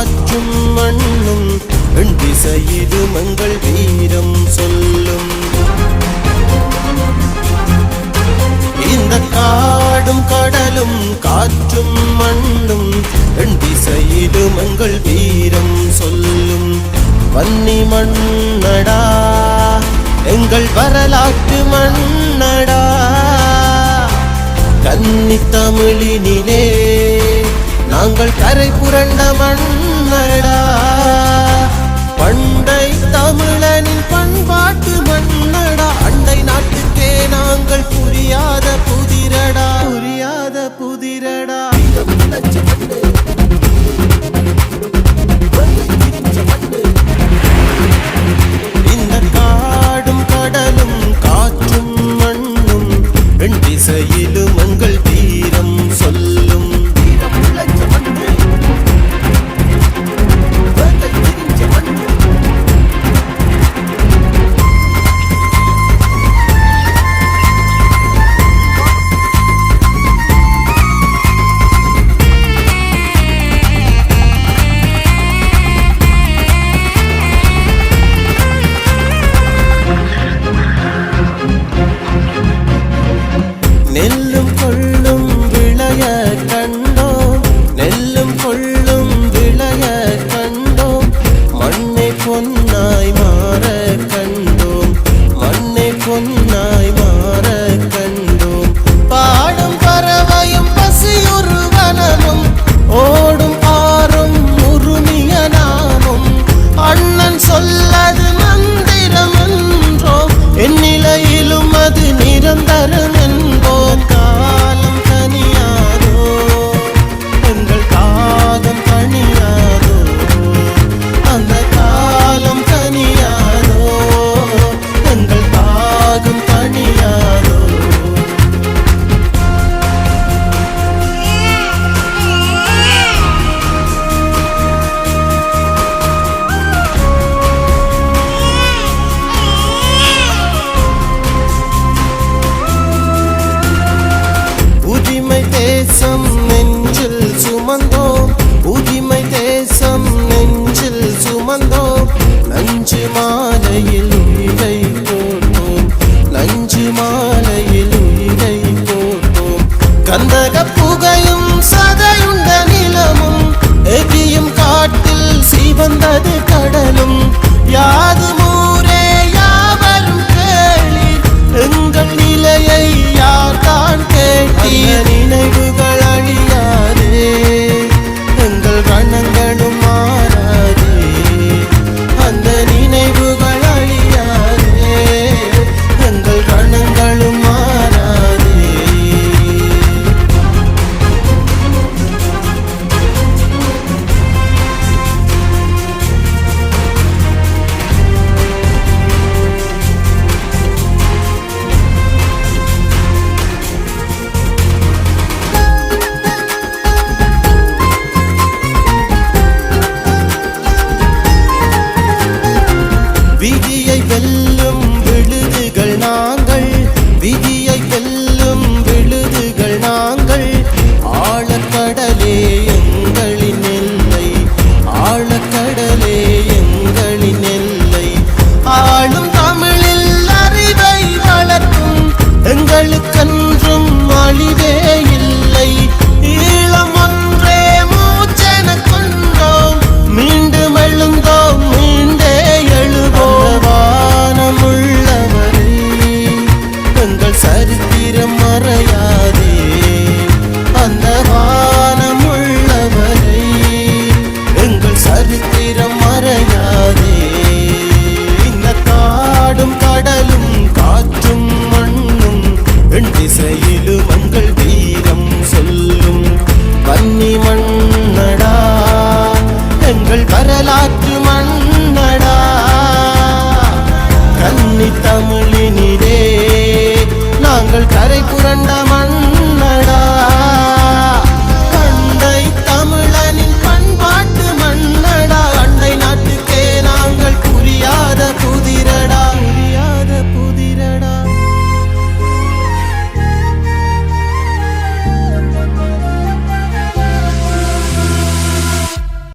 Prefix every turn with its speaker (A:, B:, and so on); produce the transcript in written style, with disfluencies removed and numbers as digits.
A: காற்றும் மண்ணும் எண் திசையிலும் எங்கள் வீரம் சொல்லும். இந்த காடும் கடலும் காற்றும் மண்ணும் எண் திசையிலும் எங்கள் வீரம் சொல்லும். வன்னி மண்ணடா எங்கள் வரலாற்று மண்ணடா, கன்னி தமிழினிலே நாங்கள் கரை புரண்ட மண்ணடா. பண்டை தமிழனின் பண்பாட்டு மண்ணடா, அண்டை நாட்டுக்கே நாங்கள் புரியாத புதிரடா, புரியாத புதிரடா. இந்த காடும் கடலும் காற்றும் மண்ணும் எண் திசையிலும் எங்கள் வீரம் சொல்லும். நெல்லும் கொள்ளும் விளைய கண்டோம், நெல்லும் கொள்ளும் விளைய கண்டோம், மண்ணை பொன்னாய் மாற கண்டோம், மண்ணை பொன்னாய் மாற கண்டோம். பாடும் பறவையும் பசியுறு வனமும் ஓடும் ஆறும் உருமிய நாமும், அண்ணன் சொல்லது மந்திரம் என்றோம், எந்நிலையிலும் அது நிரந்தரம் என்போம். காலம் தனியாதோ எங்கள் காகம் தனியாதோ, அந்த காலம் தனியாதோ எங்கள் காகம் தனியாதோ. உரிமை தேசம் நெஞ்சில் சுமந்தோம், உரிமை தேசம் நெஞ்சில் சுமந்தோம், நஞ்சு மாலையில் உயிரை போட்டோம், நஞ்சு மாலையில் உயிரை போட்டோம். கந்தக புகையும் சதையுண்ட நிலமும் எரியும் காட்டில் சிவந்தது கடலும், யாதும் ஊரே யாவரும் கேளீர், எங்கள் நிலையை யார்தான் கேட்டீர். நினைவுகள் அழியாதே எங்கள் கணங்களும் மாறாதே, அந்த நினைவுகள் அழியாதே எங்கள் கணங்களும் மாறாதே. விதியை வெல்லும் விழுதுகள் நாங்கள், விதியை வெல்லும் விழுதுகள் நாங்கள், ஆழக்கடலே எங்களின் எல்லை, ஆழக்கடலே எங்களின் எல்லை. ஆளும் தமிழில் அறிவை வளர்க்கும் எங்களுக்கென்றும் அழிவே இல்லை. ஈழம் ஒன்றே மூச்சென கொண்டோம், மீண்டும் எழுந்தோம் மீண்டே எழுவோம். வானமுள்ளவரே எங்கள் சரித்திரம் மறையாதே, அந்த வானமுள்ளவரே எங்கள் சரித்திரம் மறையாதே. இந்த காடும் கடலும் காற்றும் மண்ணும் எண் திசையிலும் எங்கள் வீரம் சொல்லும். வன்னி மண்ணடா எங்கள் வரலாற்று மண்ணடா, கன்னி தமிழினிலே நாங்கள் கரை புரண்டா